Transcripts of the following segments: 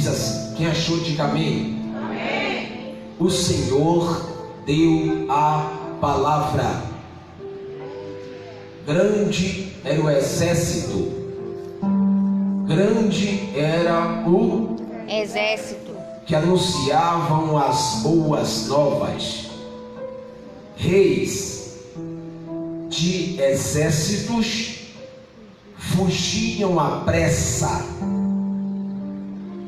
Diz assim, quem achou, diga amém. Amém. O Senhor deu a palavra. Grande era o exército. Grande era o exército que anunciavam as boas novas. Reis de exércitos fugiam à pressa.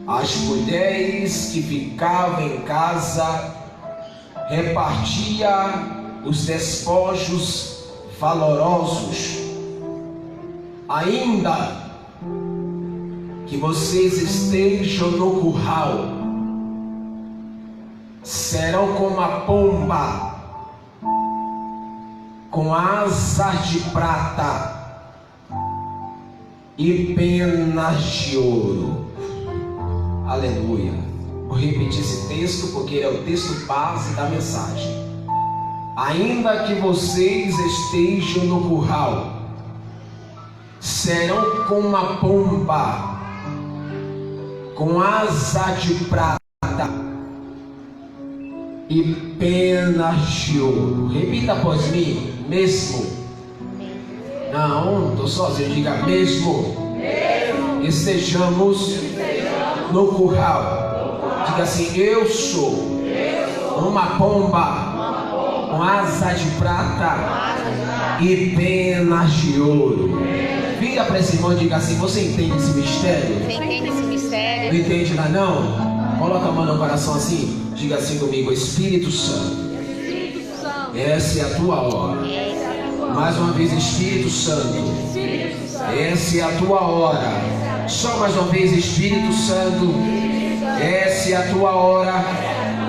As mulheres que ficavam em casa repartiam os despojos valorosos. Ainda que vocês estejam no curral, serão como a pomba com asas de prata e penas de ouro. Aleluia. Vou repetir esse texto porque ele é o texto base da mensagem. Ainda que vocês estejam no curral, serão como uma pomba com asa de prata e penas de ouro. Repita após mim, mesmo. Não, estou sozinho, diga mesmo. Estejamos no curral. Diga assim, eu sou uma pomba com asa de prata e penas de ouro. Vira para esse irmão e diga assim, você entende esse mistério? Você entende esse mistério? Não entende lá não? Coloca a mão no coração assim, diga assim comigo, Espírito Santo, essa é a tua hora. Mais uma vez, Espírito Santo, essa é a tua hora. Só mais uma vez, Espírito Santo, essa é a tua hora.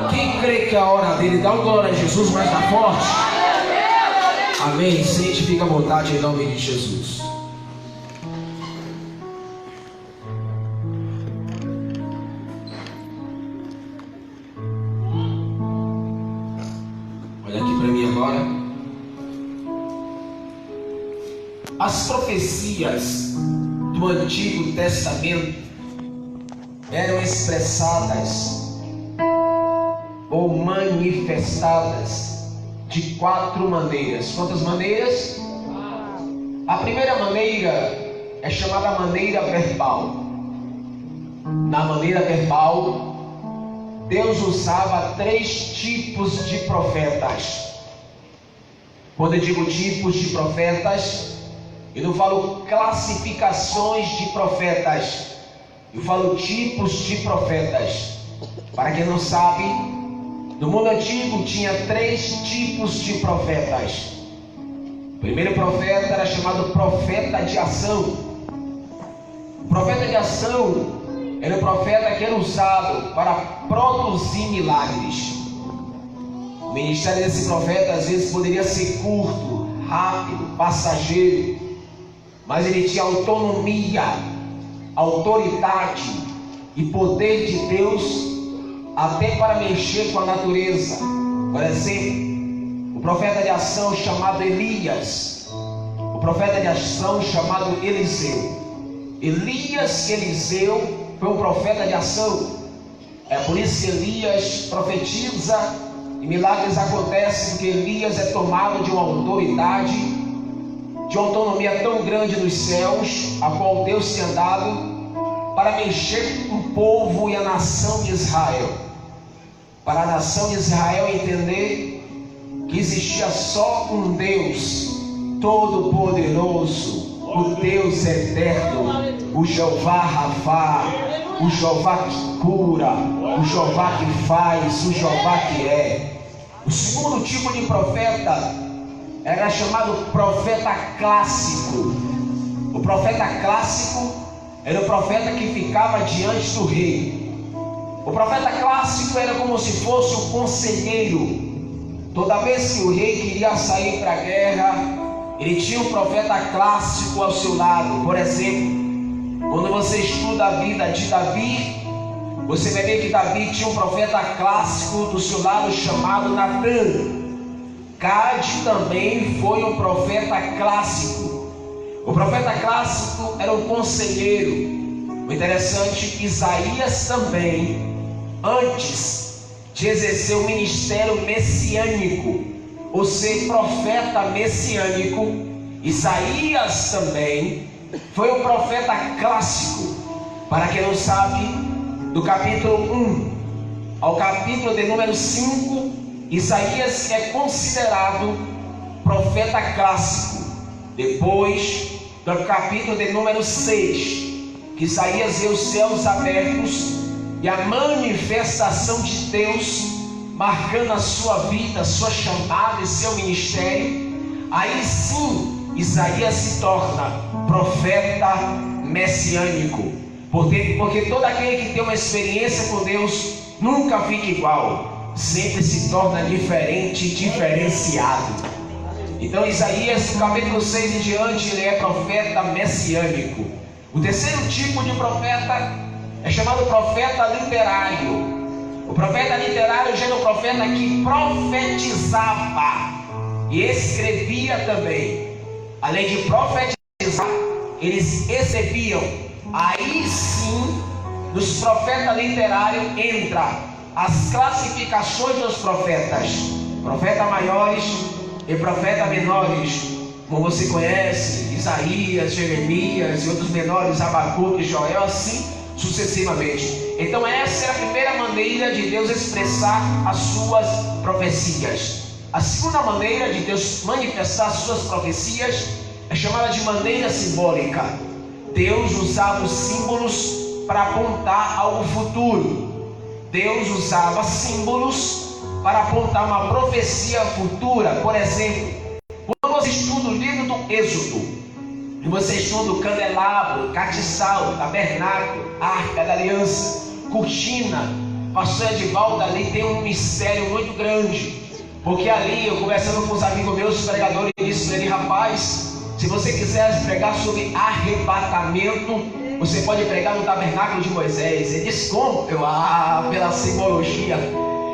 Quem crê que é a hora dele, dá um glória a Jesus, mas dá forte. Amém. Sente, fica à vontade em nome de Jesus. Olha aqui para mim agora. As profecias do Antigo Testamento eram expressadas ou manifestadas de 4 maneiras. Quantas maneiras? A primeira maneira é chamada maneira verbal. Na maneira verbal, Deus usava 3 tipos de profetas. Quando eu digo tipos de profetas, eu não falo classificações de profetas, eu falo tipos de profetas. Para quem não sabe, no mundo antigo tinha 3 tipos de profetas. O primeiro profeta era chamado profeta de ação. O profeta de ação era o profeta que era usado para produzir milagres. O ministério desse profeta às vezes poderia ser curto, rápido, passageiro, mas ele tinha autonomia, autoridade e poder de Deus até para mexer com a natureza. Por exemplo, o profeta de ação chamado Elias, o profeta de ação chamado Eliseu. Elias e Eliseu foi um profeta de ação. É por isso que Elias profetiza e milagres acontecem, porque Elias é tomado de uma autoridade, de uma autonomia tão grande nos céus, a qual Deus tinha dado para mexer com o povo e a nação de Israel. Para a nação de Israel entender que existia só um Deus todo-poderoso, o Deus eterno, o Jeová Rafá, o Jeová que cura, o Jeová que faz, o Jeová que é. O segundo tipo de profeta era chamado profeta clássico. O profeta clássico era o profeta que ficava diante do rei. O profeta clássico era como se fosse um conselheiro. Toda vez que o rei queria sair para a guerra, ele tinha um profeta clássico ao seu lado. Por exemplo, quando você estuda a vida de Davi, você vai ver que Davi tinha um profeta clássico do seu lado chamado Natã. Gade também foi um profeta clássico. O profeta clássico era um conselheiro. O interessante, Isaías também, antes de exercer o ministério messiânico, ou ser profeta messiânico, Isaías também foi um profeta clássico. Para quem não sabe, do capítulo 1 ao capítulo de número 5, Isaías é considerado profeta clássico. Depois do capítulo de número 6, que Isaías vê os céus abertos e a manifestação de Deus marcando a sua vida, a sua chamada e seu ministério, aí sim Isaías se torna profeta messiânico. Porque todo aquele que tem uma experiência com Deus nunca fica igual, sempre se torna diferente, diferenciado. Então Isaías, no capítulo 6 em diante, ele é profeta messiânico. O terceiro tipo de profeta é chamado profeta literário. O profeta literário já era um profeta que profetizava e escrevia também. Além de profetizar, eles recebiam. Aí sim, nos profetas literários entra as classificações dos profetas: profetas maiores e profetas menores, como você conhece, Isaías, Jeremias e outros menores, Abacuque, Joel, assim sucessivamente. Então essa é a primeira maneira de Deus expressar as suas profecias. A segunda maneira de Deus manifestar as suas profecias é chamada de maneira simbólica. Deus usava os símbolos para apontar algo futuro. Deus usava símbolos para apontar uma profecia futura. Por exemplo, quando você estuda o livro do Êxodo, e você estuda o candelabro, castiçal, tabernáculo, arca da aliança, cortina, pastor Edivaldo, ali tem um mistério muito grande. Porque ali, eu conversando com os amigos meus, os pregadores, disse para ele: rapaz, se você quiser pregar sobre arrebatamento, você pode pregar no tabernáculo de Moisés. Ele disse: como? Pela simbologia.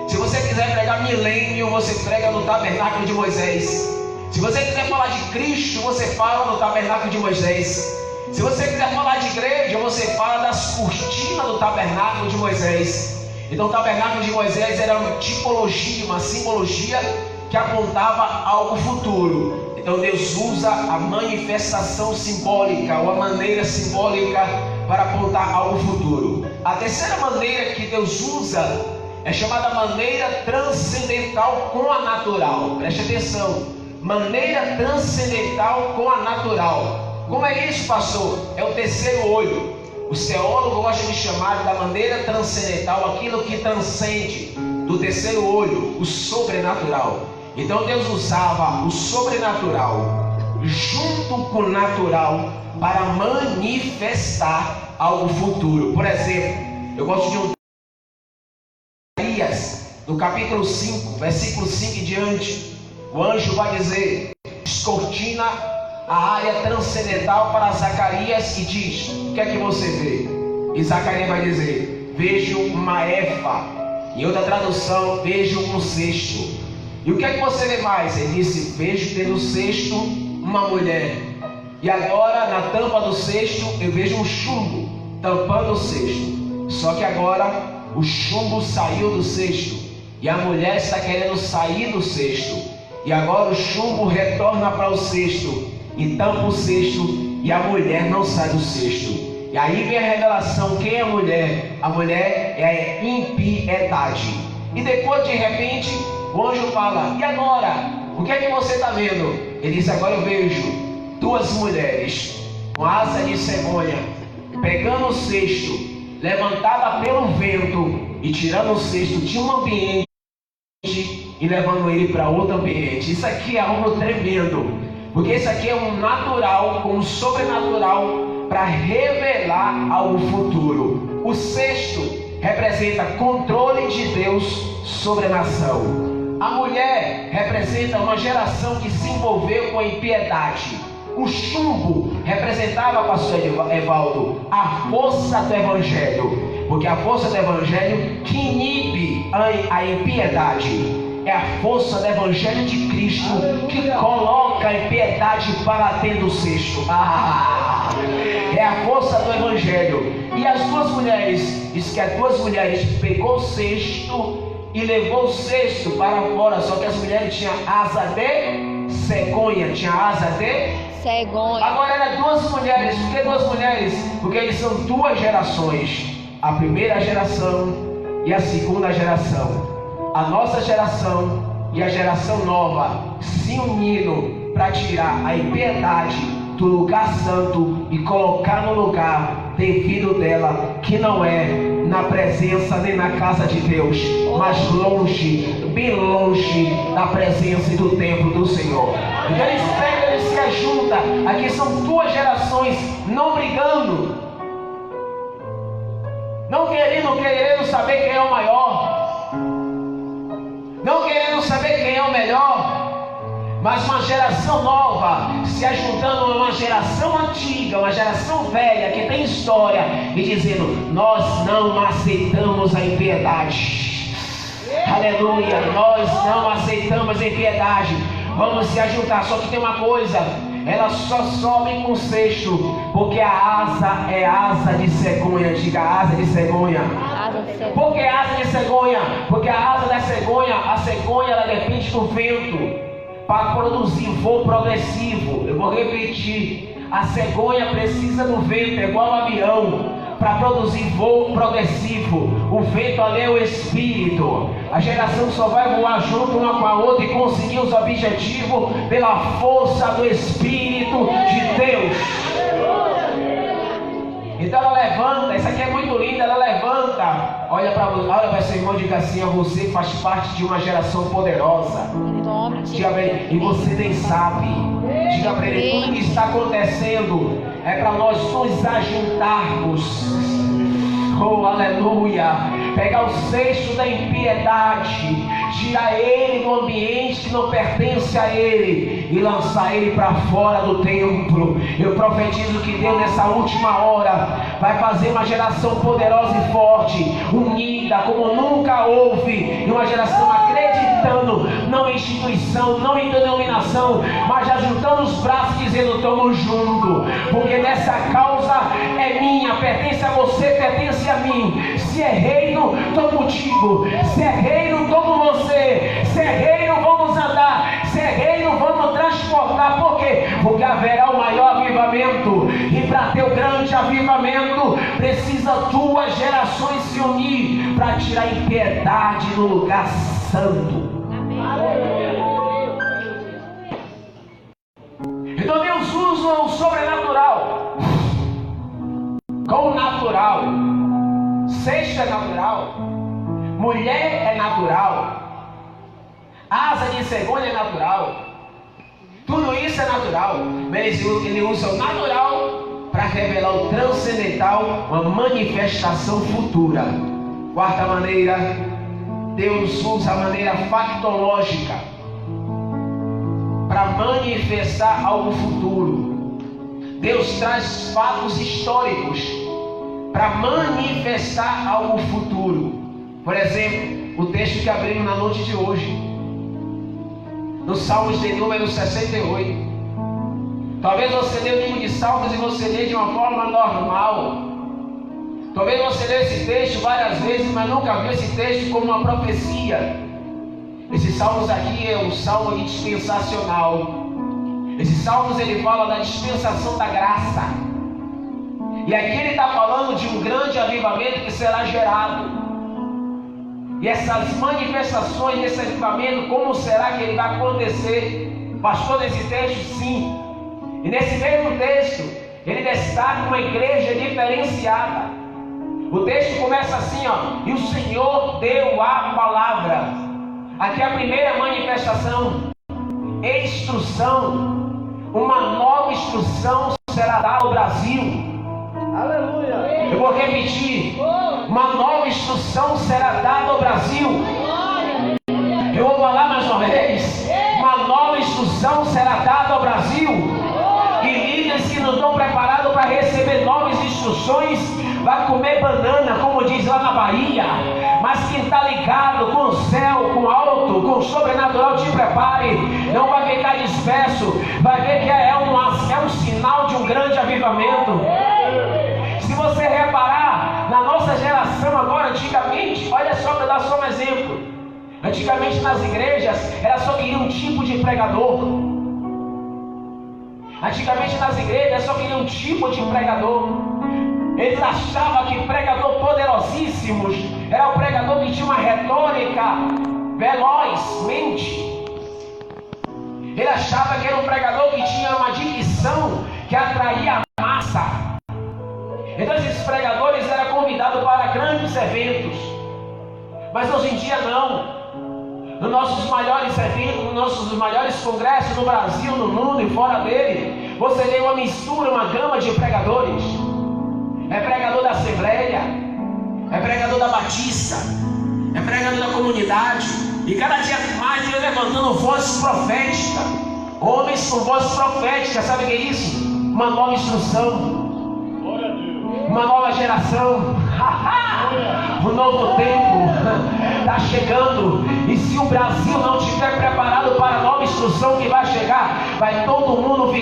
Se você quiser pregar milênio, você prega no tabernáculo de Moisés. Se você quiser falar de Cristo, você fala no tabernáculo de Moisés. Se você quiser falar de igreja, você fala das cortinas do tabernáculo de Moisés. Então o tabernáculo de Moisés era uma tipologia, uma simbologia que apontava algo futuro. Então Deus usa a manifestação simbólica, ou a maneira simbólica, para apontar algo futuro. A terceira maneira que Deus usa é chamada maneira transcendental com a natural. Preste atenção. Maneira transcendental com a natural. Como é isso, pastor? É o terceiro olho. Os teólogos gostam de chamar da maneira transcendental aquilo que transcende, do terceiro olho, o sobrenatural. Então Deus usava o sobrenatural junto com o natural para manifestar algo futuro. Por exemplo, eu gosto de um Isaías, no capítulo 5, versículo 5 em diante. O anjo vai dizer, descortina a área transcendental para Zacarias e diz: o que é que você vê? E Zacarias vai dizer: vejo uma efa. Em outra tradução, vejo um cesto. E o que é que você vê mais? Ele disse: vejo dentro do cesto uma mulher. E agora na tampa do cesto eu vejo um chumbo tampando o cesto. Só que agora o chumbo saiu do cesto e a mulher está querendo sair do cesto. E agora o chumbo retorna para o cesto e tampa o cesto, e a mulher não sai do cesto. E aí vem a revelação: quem é a mulher? A mulher é impiedade. E depois, de repente, o anjo fala: e agora? O que é que você está vendo? Ele diz: agora eu vejo duas mulheres com asa de cegonha, pegando o cesto, levantada pelo vento e tirando o cesto de um ambiente e levando ele para outro ambiente. Isso aqui é algo tremendo, porque isso aqui é um natural com um sobrenatural para revelar algo futuro. O cesto representa controle de Deus sobre a nação. A mulher representa uma geração que se envolveu com a impiedade. O chumbo representava, pastor Evaldo, a força do evangelho, porque a força do evangelho que inibe a impiedade. É a força do evangelho de Cristo que coloca a impiedade para dentro do cesto. É a força do evangelho. E as duas mulheres, diz que as duas mulheres pegou o cesto e levou o cesto para fora. Só que as mulheres tinham asa de cegonha. Tinha asa de cegonha. Agora eram duas mulheres. Por que duas mulheres? Porque eles são duas gerações. A primeira geração e a segunda geração. A nossa geração e a geração nova se uniram para tirar a impiedade do lugar santo e colocar no lugar devido dela, que não é na presença nem na casa de Deus, mas longe, bem longe da presença e do templo do Senhor. Então eles pegam, eles se ajuntam. Aqui são duas gerações não brigando, não querendo saber quem é o maior, não querendo saber quem é o melhor, mas uma geração nova se ajuntando a uma geração antiga, uma geração velha que tem história, e dizendo: nós não aceitamos a impiedade. Aleluia, nós não aceitamos a impiedade. Vamos se ajuntar. Só que tem uma coisa: elas só sobem com cesto, porque a asa é asa de cegonha. Diga: asa de cegonha. Por que asa de cegonha? Porque a asa da cegonha, a cegonha, ela depende do vento para produzir voo progressivo. Eu vou repetir: a cegonha precisa do vento, é igual ao avião, para produzir voo progressivo. O vento ali é o espírito. A geração só vai voar junto uma com a outra e conseguir os objetivos pela força do Espírito de Deus. Então ela levanta. Isso aqui é muito lindo. Ela levanta. Olha para seu irmão e diga assim: você faz parte de uma geração poderosa. Diga para ele: e você nem sabe. Diga para ele: tudo que está acontecendo é para nós nos ajuntarmos. Oh, aleluia. Pegar o cesto da impiedade, tirar ele do ambiente que não pertence a ele e lançar ele para fora do templo. Eu profetizo que Deus nessa última hora vai fazer uma geração poderosa e forte, unida como nunca houve, e uma geração acreditando, não em instituição, não em denominação, mas ajuntando os braços dizendo: estamos juntos, porque nessa causa é minha, pertence a você, pertence a mim. Se é reino, estou contigo. Se é reino, estou com você. Se é reino, vamos andar. Se é reino, vamos transportar. Por quê? Porque haverá o maior avivamento. E para ter o grande avivamento, precisa duas gerações se unir para tirar a impiedade do lugar santo. Então Deus usa o sobrenatural com o natural. Cesto é natural, mulher é natural, asa de cegonha é natural, tudo isso é natural. Mas ele usa o natural para revelar o transcendental, uma manifestação futura. Quarta maneira, Deus usa a maneira factológica para manifestar algo futuro. Deus traz fatos históricos para manifestar algo futuro. Por exemplo, o texto que abrimos na noite de hoje, no Salmos de número 68. Talvez você lê o livro de Salmos e você lê de uma forma normal. Talvez você lê esse texto várias vezes, mas nunca viu esse texto como uma profecia. Esse Salmos aqui é um salmo dispensacional. Esse Salmos ele fala da dispensação da graça. E aqui ele está falando de um grande avivamento que será gerado. E essas manifestações desse avivamento, como será que ele vai acontecer? Pastor, nesse texto, sim. E nesse mesmo texto, ele destaca uma igreja diferenciada. O texto começa assim, ó: e o Senhor deu a palavra. Aqui é a primeira manifestação. Instrução. Uma nova instrução será dada ao Brasil. Aleluia. Eu vou repetir: uma nova instrução será dada ao Brasil. Eu vou falar mais uma vez: uma nova instrução será dada ao Brasil. E líderes que não estão preparados para receber novas instruções vai comer banana, como diz lá na Bahia. Mas quem está ligado com o céu, com o alto, com o sobrenatural, te prepare, não vai ficar disperso, vai ver que é um sinal de um grande avivamento. Se você reparar, nossa geração agora, antigamente, olha só para dar só um exemplo. Antigamente nas igrejas, era só queria um tipo de pregador. Antigamente nas igrejas, só queria um tipo de pregador. Eles achavam que pregador poderosíssimos era o pregador que tinha uma retórica velozmente. Ele achava que era um pregador que tinha uma dicção que atraía a massa. Então esses pregadores eram convidados para grandes eventos. Mas hoje em dia não. Nos nossos maiores eventos, nos nossos maiores congressos no Brasil, no mundo e fora dele, você vê uma mistura, uma gama de pregadores. É pregador da Assembleia, é pregador da Batista, é pregador da comunidade. E cada dia mais Deus levantando voz profética. Homens com voz profética, sabe o que é isso? Uma nova instrução, uma nova geração. Um novo tempo está chegando. E se o Brasil não estiver preparado para a nova instrução que vai chegar, vai todo mundo ficar